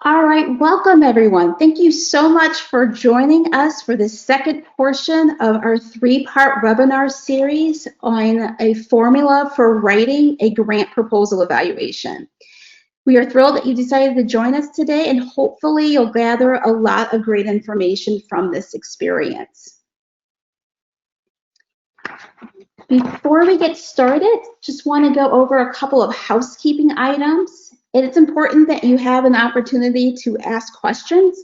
All right, welcome everyone. Thank you so much for joining us for the second portion of our three-part webinar series on a formula for writing a grant proposal evaluation. We are thrilled that you decided to join us today, and hopefully you'll gather a lot of great information from this experience. Before we get started, just want to go over a couple of housekeeping items. It's important that you have an opportunity to ask questions,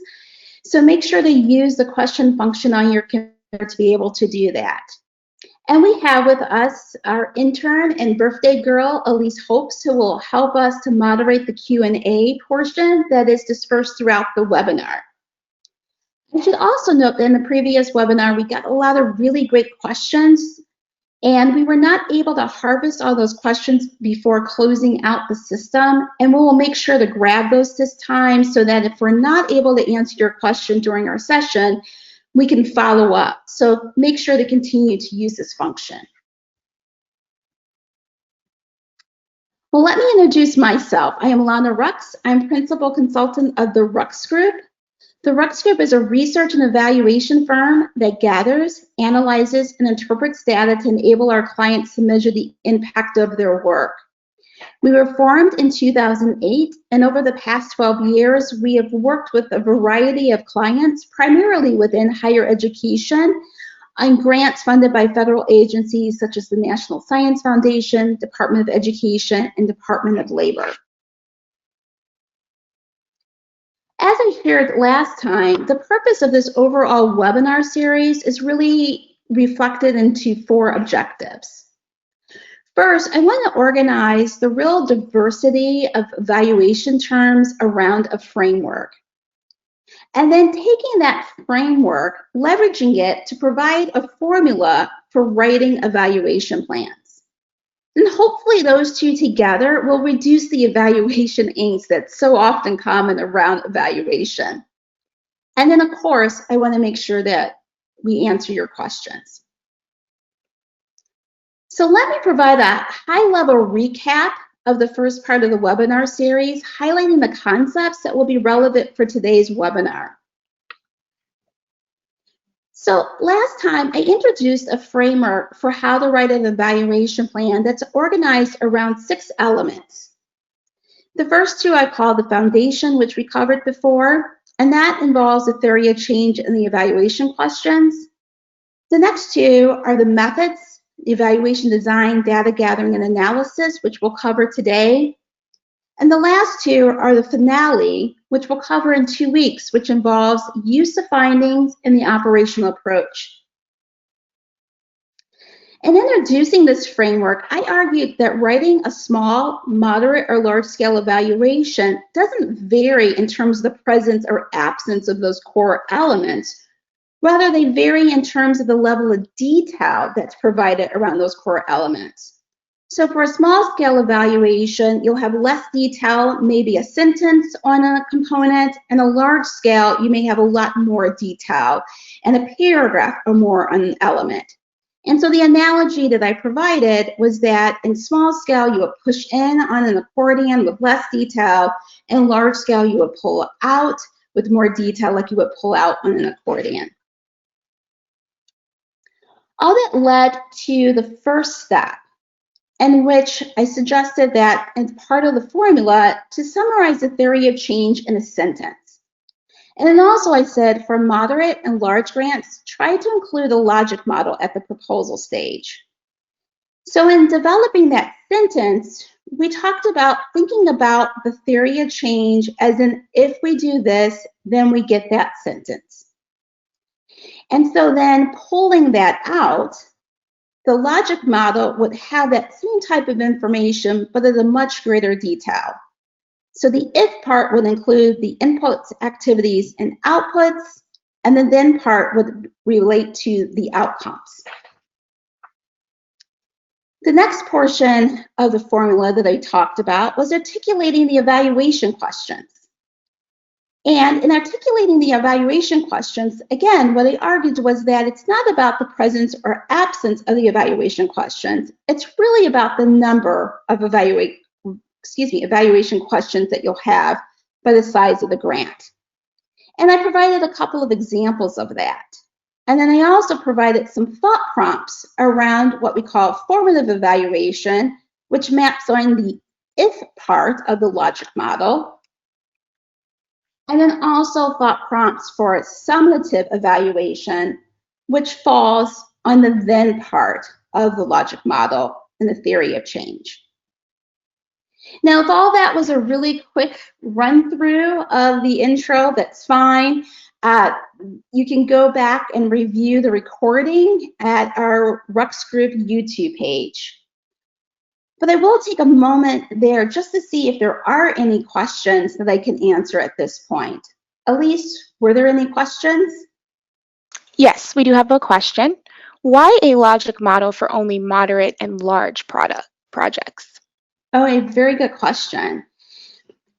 so make sure to use the question function on your computer to be able to do that. And we have with us our intern and birthday girl, Elise Hopes, who will help us to moderate the Q&A portion that is dispersed throughout the webinar. I should also note that in the previous webinar, we got a lot of really great questions, and we were not able to harvest all those questions before closing out the system. And we will make sure to grab those this time so that if we're not able to answer your question during our session, we can follow up. So make sure to continue to use this function. Well, let me introduce myself. I am Lana Rux. I'm Principal Consultant of the Rux Group. The Rux Group is a research and evaluation firm that gathers, analyzes, and interprets data to enable our clients to measure the impact of their work. We were formed in 2008, and over the past 12 years, we have worked with a variety of clients, primarily within higher education, on grants funded by federal agencies such as the National Science Foundation, Department of Education, and Department of Labor. As I shared last time, the purpose of this overall webinar series is really reflected into four objectives. First, I want to organize the real diversity of evaluation terms around a framework. And then taking that framework, leveraging it to provide a formula for writing evaluation plans. And hopefully those two together will reduce the evaluation angst that's so often common around evaluation. And then, of course, I want to make sure that we answer your questions. So let me provide a high-level recap of the first part of the webinar series, highlighting the concepts that will be relevant for today's webinar. So last time, I introduced a framework for how to write an evaluation plan that's organized around 6 elements. The first 2 I call the foundation, which we covered before, and that involves the theory of change in the evaluation questions. The next 2 are the methods, evaluation design, data gathering, and analysis, which we'll cover today. And the last 2 are the finale, which we'll cover in 2 weeks, which involves use of findings and the operational approach. In introducing this framework, I argued that writing a small, moderate, or large-scale evaluation doesn't vary in terms of the presence or absence of those core elements. Rather, they vary in terms of the level of detail that's provided around those core elements. So for a small-scale evaluation, you'll have less detail, maybe a sentence on a component, and a large scale, you may have a lot more detail and a paragraph or more on an element. And so the analogy that I provided was that in small scale, you would push in on an accordion with less detail, and large scale, you would pull out with more detail like you would pull out on an accordion. All that led to the first step, in which I suggested that as part of the formula to summarize the theory of change in a sentence. And then also I said for moderate and large grants, try to include a logic model at the proposal stage. So in developing that sentence, we talked about thinking about the theory of change as in if we do this, then we get that sentence. And so then pulling that out, the logic model would have that same type of information, but at a much greater detail. So the if part would include the inputs, activities, and outputs, and the then part would relate to the outcomes. The next portion of the formula that I talked about was articulating the evaluation questions. And in articulating the evaluation questions, again, what I argued was that it's not about the presence or absence of the evaluation questions. It's really about the number of evaluation questions that you'll have by the size of the grant. And I provided a couple of examples of that. And then I also provided some thought prompts around what we call formative evaluation, which maps on the if part of the logic model. And then also thought prompts for summative evaluation, which falls on the then part of the logic model and the theory of change. Now, if all that was a really quick run through of the intro, that's fine. You can go back and review the recording at our Rux Group YouTube page. But I will take a moment there just to see if there are any questions that I can answer at this point. Elise, were there any questions? Yes, we do have a question. Why a logic model for only moderate and large projects? Oh, a very good question.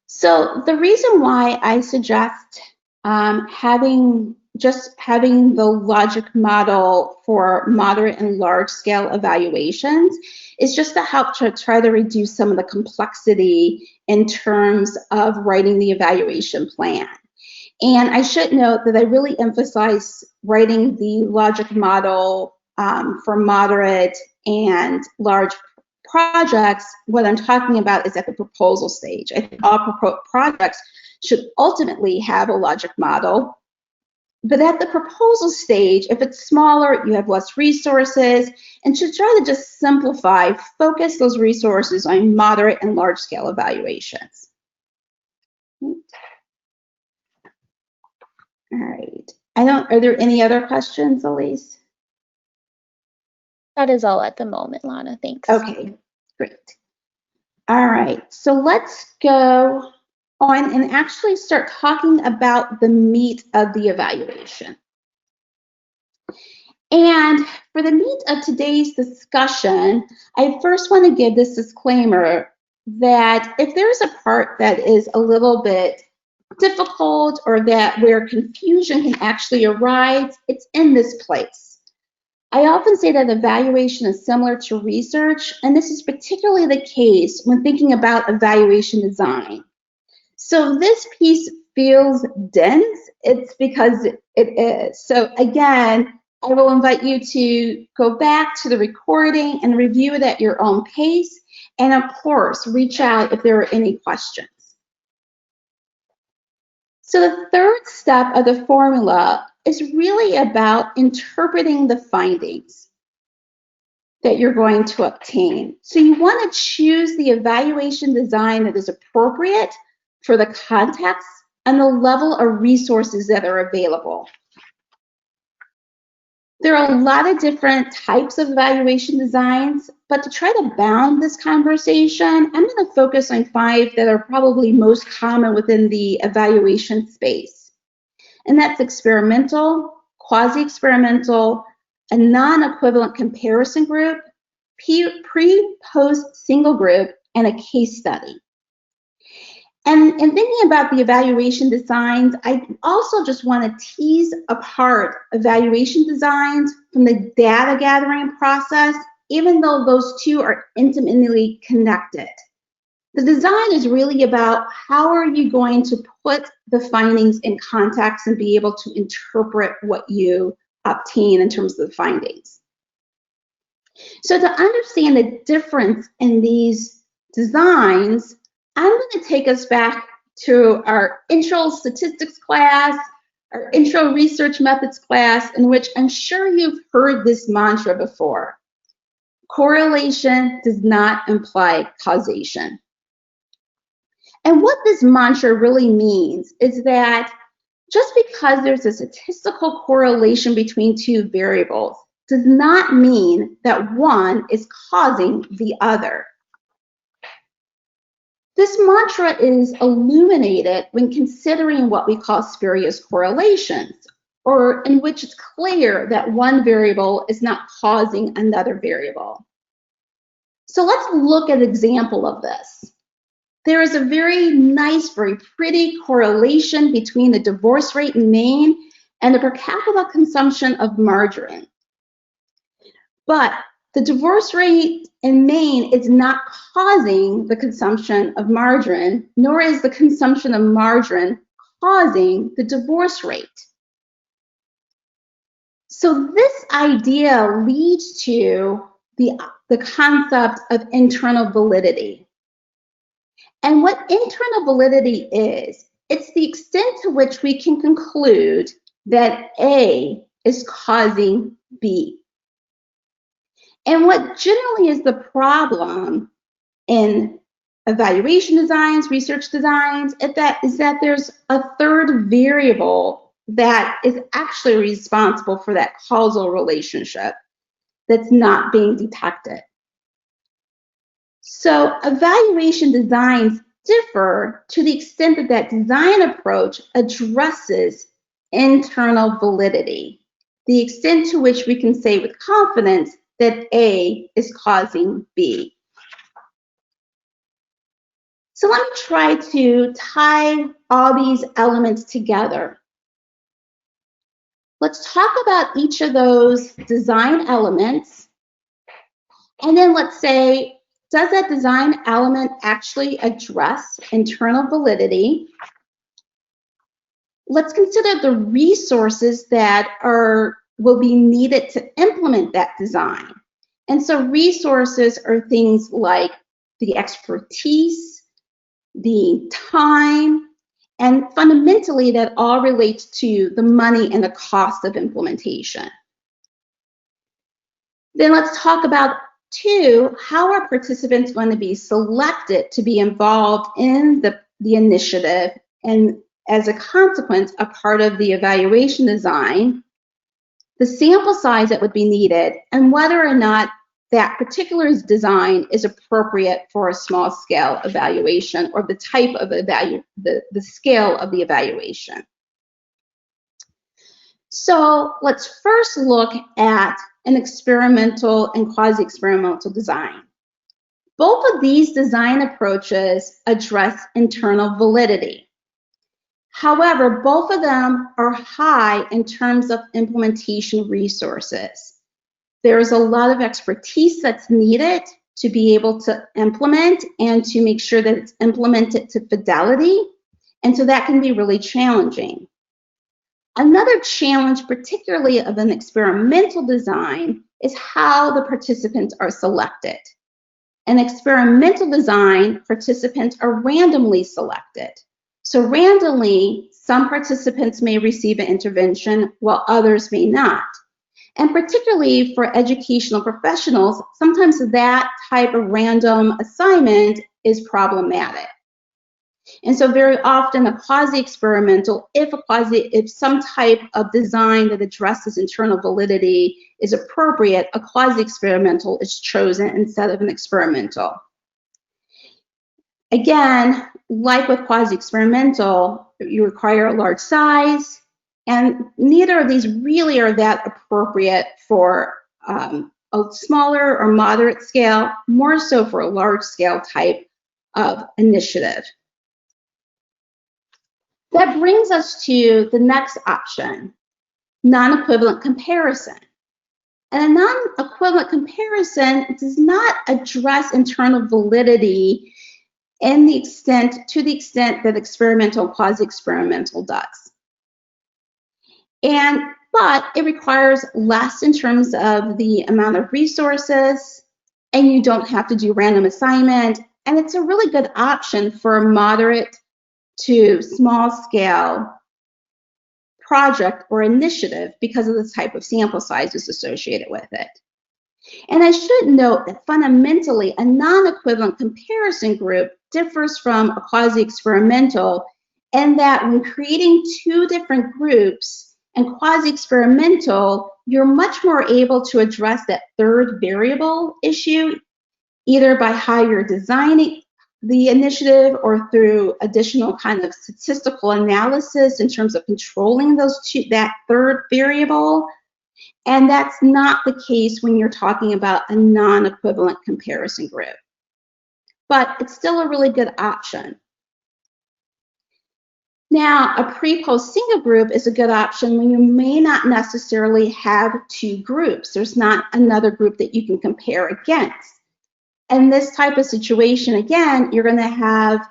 So the reason why I suggest having the logic model for moderate and large scale evaluations is just to help to try to reduce some of the complexity in terms of writing the evaluation plan. And I should note that I really emphasize writing the logic model for moderate and large projects. What I'm talking about is at the proposal stage. I think all projects should ultimately have a logic model. But at the proposal stage, if it's smaller, you have less resources, and should try to just simplify, focus those resources on moderate and large scale evaluations. All right. Are there any other questions, Elise? That is all at the moment, Lana. Thanks. Okay, great. All right, so let's go on and actually start talking about the meat of the evaluation. And for the meat of today's discussion, I first want to give this disclaimer that if there's a part that is a little bit difficult or that where confusion can actually arise, it's in this place. I often say that evaluation is similar to research, and this is particularly the case when thinking about evaluation design. So this piece feels dense, it's because it is. So again, I will invite you to go back to the recording and review it at your own pace, and of course, reach out if there are any questions. So the third step of the formula is really about interpreting the findings that you're going to obtain. So you want to choose the evaluation design that is appropriate for the context and the level of resources that are available. There are a lot of different types of evaluation designs, but to try to bound this conversation, I'm going to focus on 5 that are probably most common within the evaluation space. And that's experimental, quasi-experimental, a non-equivalent comparison group, pre-post single group, and a case study. And in thinking about the evaluation designs, I also just want to tease apart evaluation designs from the data gathering process, even though those two are intimately connected. The design is really about how are you going to put the findings in context and be able to interpret what you obtain in terms of the findings. So to understand the difference in these designs, I'm going to take us back to our intro statistics class, our intro research methods class, in which I'm sure you've heard this mantra before. Correlation does not imply causation. And what this mantra really means is that just because there's a statistical correlation between 2 variables does not mean that one is causing the other. This mantra is illuminated when considering what we call spurious correlations, or in which it's clear that one variable is not causing another variable. So let's look at an example of this. There is a very nice, very pretty correlation between the divorce rate in Maine and the per capita consumption of margarine. But The divorce rate in Maine is not causing the consumption of margarine, nor is the consumption of margarine causing the divorce rate. So this idea leads to the concept of internal validity. And what internal validity is, it's the extent to which we can conclude that A is causing B. And what generally is the problem in evaluation designs, research designs, is that there's a third variable that is actually responsible for that causal relationship that's not being detected. So evaluation designs differ to the extent that that design approach addresses internal validity, the extent to which we can say with confidence that A is causing B. So let me try to tie all these elements together. Let's talk about each of those design elements, and then let's say, does that design element actually address internal validity? Let's consider the resources that will be needed to implement that design. And so resources are things like the expertise, the time, and fundamentally that all relates to the money and the cost of implementation. Then let's talk about how are participants going to be selected to be involved in the initiative, and as a consequence, a part of the evaluation design, the sample size that would be needed, and whether or not that particular design is appropriate for a small scale evaluation or the type of the scale of the evaluation. So let's first look at an experimental and quasi-experimental design. Both of these design approaches address internal validity. However, both of them are high in terms of implementation resources. There's a lot of expertise that's needed to be able to implement and to make sure that it's implemented to fidelity, and so that can be really challenging. Another challenge, particularly of an experimental design, is how the participants are selected. In experimental design, participants are randomly selected. So randomly, some participants may receive an intervention while others may not. And particularly for educational professionals, sometimes that type of random assignment is problematic. And so very often a quasi-experimental, if some type of design that addresses internal validity is appropriate, a quasi-experimental is chosen instead of an experimental. Again, like with quasi-experimental, you require a large size, and neither of these really are that appropriate for a smaller or moderate scale, more so for a large scale type of initiative. That brings us to the next option, non-equivalent comparison. And a non-equivalent comparison does not address internal validity to the extent that experimental and quasi-experimental does. But it requires less in terms of the amount of resources, and you don't have to do random assignment, and it's a really good option for a moderate to small scale project or initiative because of the type of sample sizes associated with it. And I should note that fundamentally a non-equivalent comparison group differs from a quasi-experimental in that when creating two different groups and quasi-experimental, you're much more able to address that third variable issue either by how you're designing the initiative or through additional kind of statistical analysis in terms of controlling that third variable. And that's not the case when you're talking about a non-equivalent comparison group. But it's still a really good option. Now, a pre-post single group is a good option when you may not necessarily have two groups. There's not another group that you can compare against. In this type of situation, again, you're going to have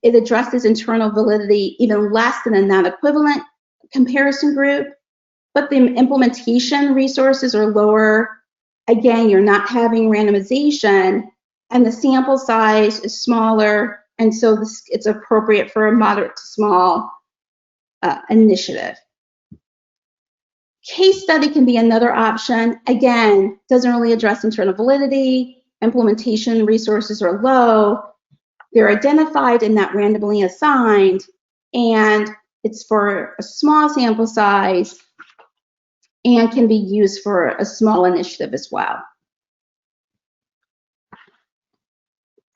it addresses internal validity even less than a non-equivalent comparison group, but the implementation resources are lower. Again, you're not having randomization, and the sample size is smaller, and so it's appropriate for a moderate to small initiative. Case study can be another option. Again, doesn't really address internal validity. Implementation resources are low. They're identified and not randomly assigned, and it's for a small sample size and can be used for a small initiative as well.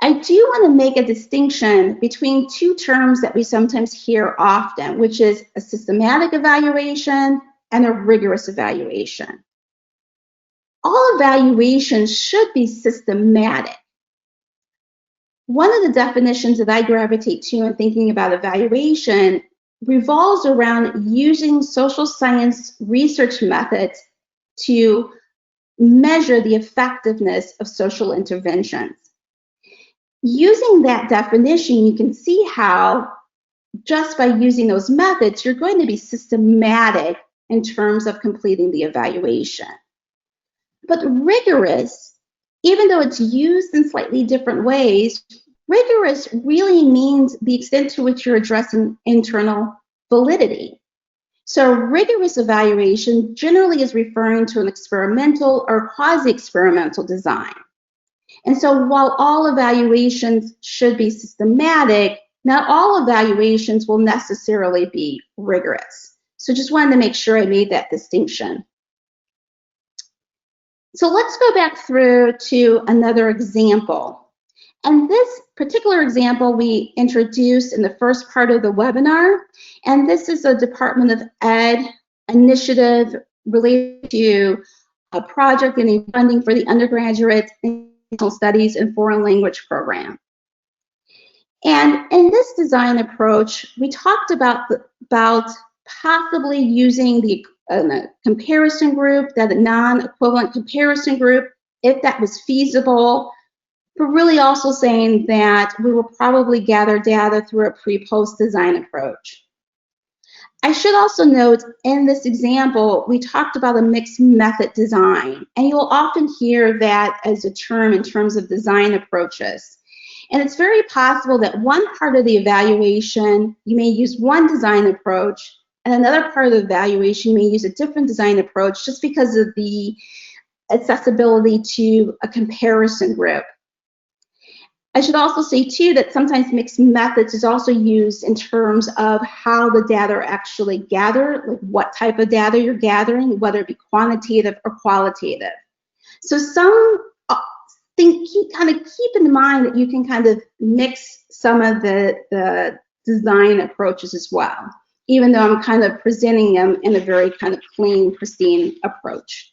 I do want to make a distinction between two terms that we sometimes hear often, which is a systematic evaluation and a rigorous evaluation. All evaluations should be systematic. One of the definitions that I gravitate to in thinking about evaluation revolves around using social science research methods to measure the effectiveness of social interventions. Using that definition, you can see how just by using those methods, you're going to be systematic in terms of completing the evaluation. But rigorous, even though it's used in slightly different ways, rigorous really means the extent to which you're addressing internal validity. So rigorous evaluation generally is referring to an experimental or quasi-experimental design. And so while all evaluations should be systematic, not all evaluations will necessarily be rigorous. So just wanted to make sure I made that distinction. So let's go back through to another example. And this particular example we introduced in the first part of the webinar. And this is a Department of Ed initiative related to a project getting funding for the undergraduate International Studies and Foreign Language program. And in this design approach, we talked about possibly using a comparison group, that a non-equivalent comparison group, if that was feasible, but really also saying that we will probably gather data through a pre-post design approach. I should also note in this example, we talked about a mixed method design, and you'll often hear that as a term in terms of design approaches. And it's very possible that one part of the evaluation, you may use one design approach, and another part of the evaluation, you may use a different design approach just because of the accessibility to a comparison group. I should also say, too, that sometimes mixed methods is also used in terms of how the data are actually gathered, like what type of data you're gathering, whether it be quantitative or qualitative. So kind of keep in mind that you can kind of mix some of the design approaches as well, even though I'm kind of presenting them in a very kind of clean, pristine approach.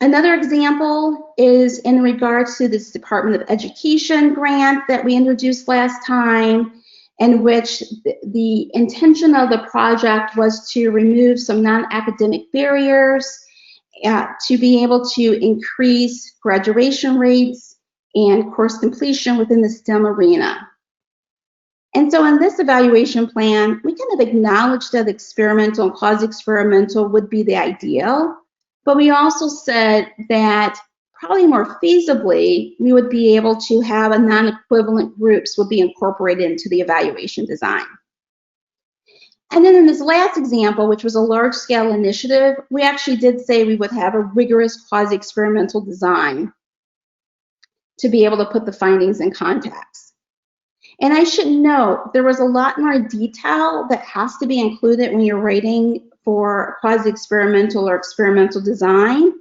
Another example is in regards to this Department of Education grant that we introduced last time, in which the intention of the project was to remove some non-academic barriers to be able to increase graduation rates and course completion within the STEM arena. And so in this evaluation plan, we kind of acknowledged that experimental and quasi-experimental would be the ideal, but we also said that probably more feasibly, we would be able to have a non-equivalent groups would be incorporated into the evaluation design. And then in this last example, which was a large-scale initiative, we actually did say we would have a rigorous quasi-experimental design to be able to put the findings in context. And I should note, there was a lot more detail that has to be included when you're writing for quasi-experimental or experimental design.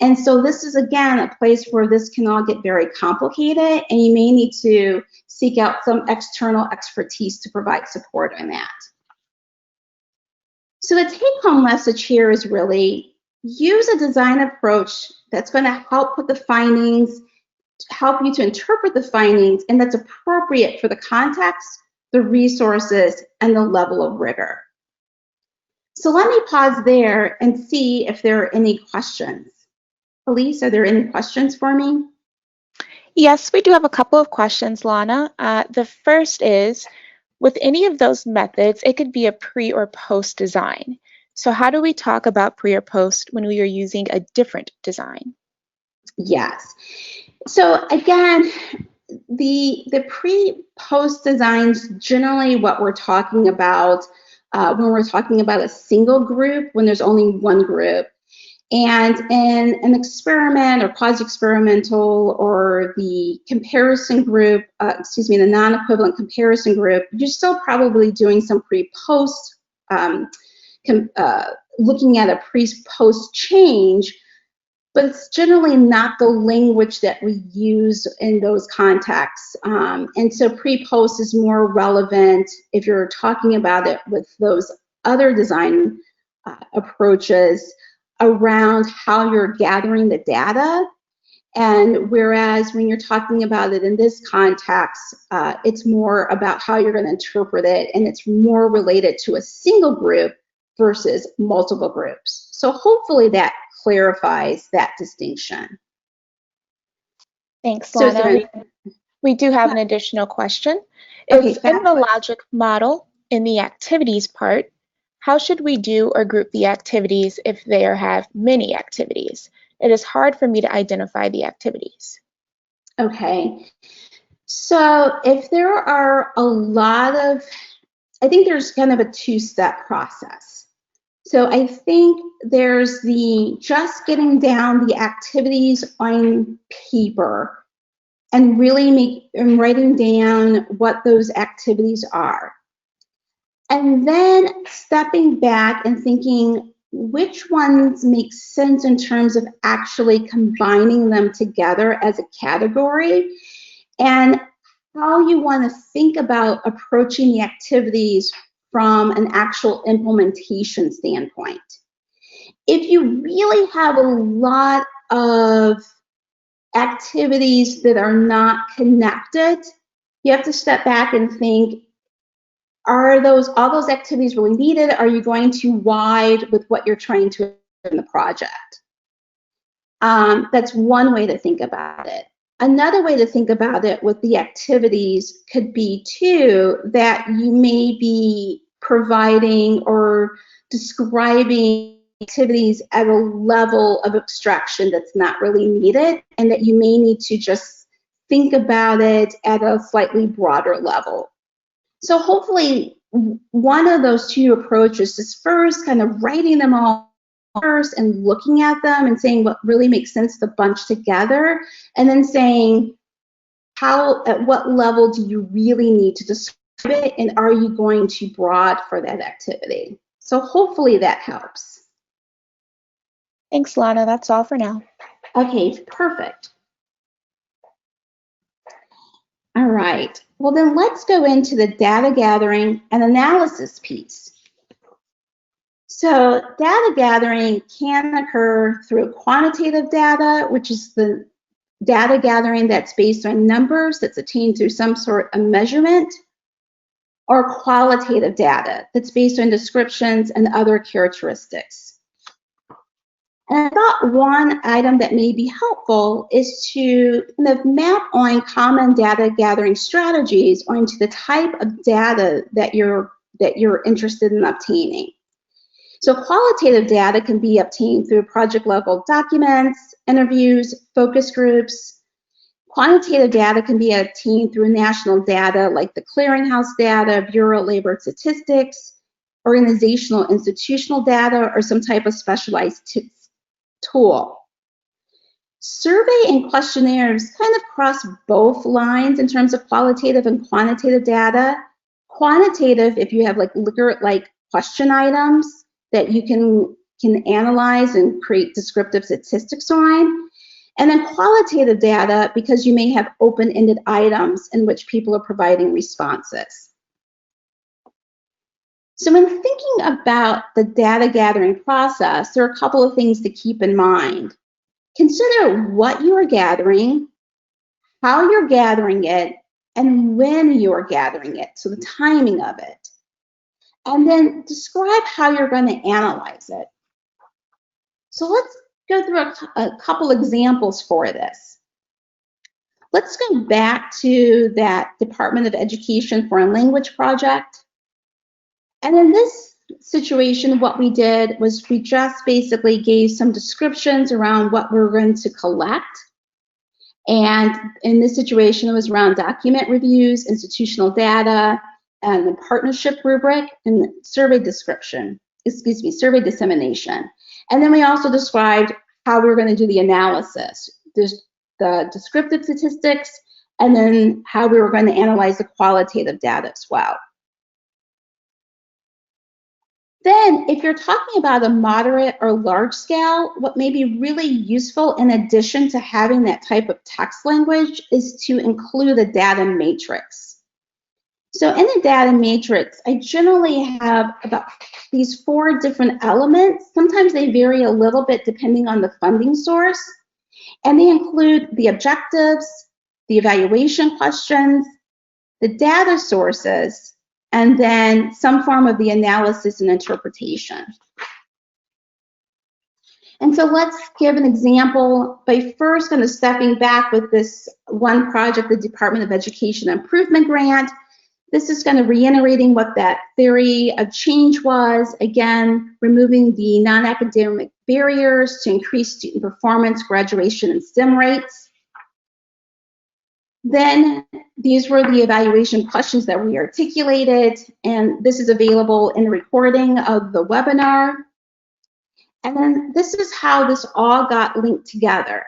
And so this is, again, a place where this can all get very complicated, and you may need to seek out some external expertise to provide support on that. So the take-home message here is really use a design approach that's going to help put the findings, help you to interpret the findings, and that's appropriate for the context, the resources, and the level of rigor. So let me pause there and see if there are any questions. Elise, are there any questions for me? Yes, we do have a couple of questions, Lana. The first is, with any of those methods, it could be a pre or post design. So how do we talk about pre or post when we are using a different design? Yes. So again, the pre-post designs, generally what we're talking about when we're talking about a single group, when there's only one group. And in an experiment or quasi-experimental or the comparison group, the non-equivalent comparison group, you're still probably doing some pre-post, looking at a pre-post change, but it's generally not the language that we use in those contexts. And so pre-post is more relevant if you're talking about it with those other design approaches around how you're gathering the data. And whereas when you're talking about it in this context, it's more about how you're going to interpret it, and it's more related to a single group versus multiple groups. So hopefully that clarifies that distinction. Thanks, So is Lana. there We do have an additional question. Okay, If in the logic model, in the activities part, how should we do or group the activities if there have many activities? It is hard for me to identify the activities. Okay, so if there are a lot of, I think there's kind of a two-step process. So I think there's the just getting down the activities on paper and really writing down what those activities are. And then stepping back and thinking which ones make sense in terms of actually combining them together as a category, and how you want to think about approaching the activities from an actual implementation standpoint. If you really have a lot of activities that are not connected, you have to step back and think, are all those activities really needed? Are you going too wide with what you're trying to in the project? That's one way to think about it. Another way to think about it with the activities could be too that you may be providing or describing activities at a level of abstraction that's not really needed, and that you may need to just think about it at a slightly broader level. So hopefully one of those two approaches is first kind of writing them all first and looking at them and saying what really makes sense to bunch together, and then saying at what level do you really need to describe it, and are you going too broad for that activity? So hopefully that helps. Thanks, Lana. That's all for now. Okay, perfect. All right. Well, then let's go into the data gathering and analysis piece. So data gathering can occur through quantitative data, which is the data gathering that's based on numbers that's attained through some sort of measurement, or qualitative data that's based on descriptions and other characteristics. And I thought one item that may be helpful is to kind of map on common data gathering strategies onto the type of data that you're interested in obtaining. So qualitative data can be obtained through project level documents, interviews, focus groups. Quantitative data can be obtained through national data like the Clearinghouse data, Bureau of Labor Statistics, organizational institutional data, or some type of specialized tool. Survey and questionnaires kind of cross both lines in terms of qualitative and quantitative data. Quantitative, if you have like question items that you can analyze and create descriptive statistics on. And then qualitative data, because you may have open-ended items in which people are providing responses. So when thinking about the data gathering process, there are a couple of things to keep in mind. Consider what you are gathering, how you're gathering it, and when you are gathering it, so the timing of it. And then describe how you're going to analyze it. So let's go through a couple examples for this. Let's go back to that Department of Education Foreign Language project. And in this situation, what we did was we just basically gave some descriptions around what we're going to collect. And in this situation, it was around document reviews, institutional data, and the partnership rubric, and survey description, survey dissemination. And then we also described how we were going to do the analysis. There's the descriptive statistics, and then how we were going to analyze the qualitative data as well. Then, if you're talking about a moderate or large scale, what may be really useful in addition to having that type of text language is to include a data matrix. So in the data matrix, I generally have about these 4 different elements. Sometimes they vary a little bit depending on the funding source. And they include the objectives, the evaluation questions, the data sources, and then some form of the analysis and interpretation. And so let's give an example by first kind of stepping back with this one project, the Department of Education Improvement Grant. This is kind of reiterating what that theory of change was. Again, removing the non-academic barriers to increase student performance, graduation, and STEM rates. Then these were the evaluation questions that we articulated, and this is available in the recording of the webinar. And then this is how this all got linked together.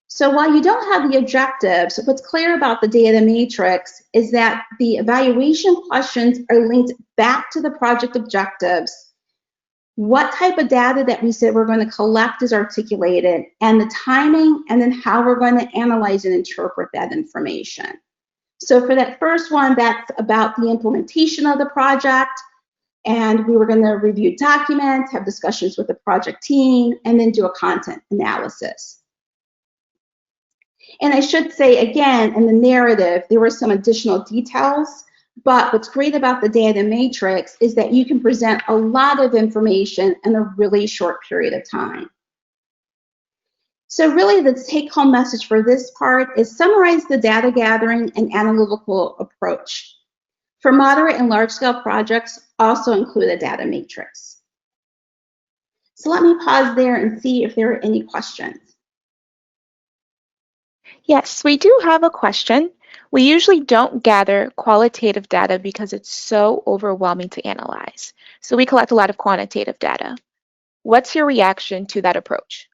So while you don't have the objectives, what's clear about the data matrix is that the evaluation questions are linked back to the project objectives. What type of data that we said we're going to collect is articulated, and the timing, and then how we're going to analyze and interpret that information. So for that first one, that's about the implementation of the project, and we were going to review documents, have discussions with the project team, and then do a content analysis. And I should say, again, in the narrative, there were some additional details, but what's great about the data matrix is that you can present a lot of information in a really short period of time. So really the take-home message for this part is summarize the data gathering and analytical approach. For moderate and large-scale projects, also include a data matrix. So let me pause there and see if there are any questions. Yes, we do have a question. We usually don't gather qualitative data because it's so overwhelming to analyze. So we collect a lot of quantitative data. What's your reaction to that approach?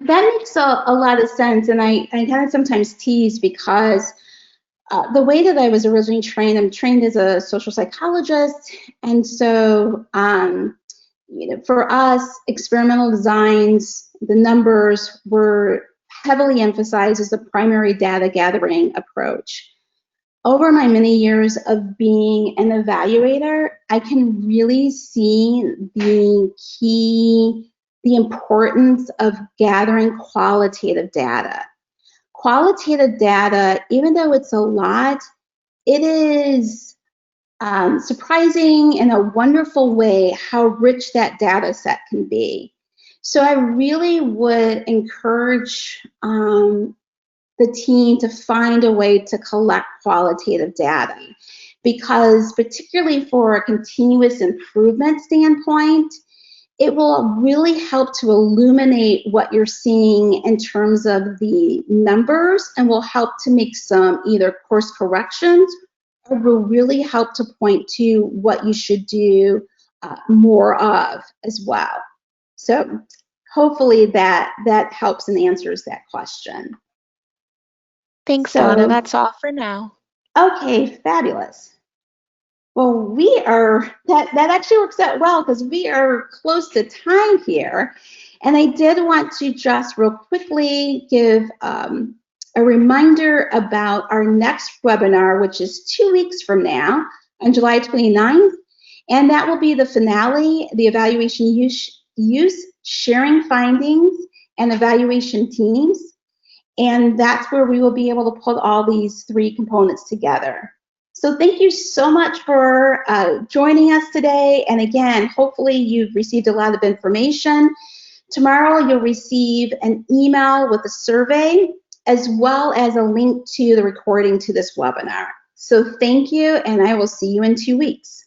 That makes a lot of sense, and I kind of sometimes tease because the way that I was originally trained, I'm trained as a social psychologist, and so for us, experimental designs, the numbers were heavily emphasized as the primary data gathering approach. Over my many years of being an evaluator, I can really see the importance of gathering qualitative data. Qualitative data, even though it's a lot, it is surprising in a wonderful way how rich that data set can be. So I really would encourage the team to find a way to collect qualitative data, because particularly for a continuous improvement standpoint, it will really help to illuminate what you're seeing in terms of the numbers, and will help to make some either course corrections, or will really help to point to what you should do more of as well. So hopefully that helps and answers that question. Thanks, Donna. That's all for now. Okay, fabulous. Well, that actually works out well because we are close to time here. And I did want to just real quickly give a reminder about our next webinar, which is 2 weeks from now on July 29th. And that will be the finale, the evaluation use sharing findings and evaluation teams. And that's where we will be able to put all these three components together. So thank you so much for joining us today. And again, hopefully you've received a lot of information. Tomorrow you'll receive an email with a survey as well as a link to the recording to this webinar. So thank you, and I will see you in 2 weeks.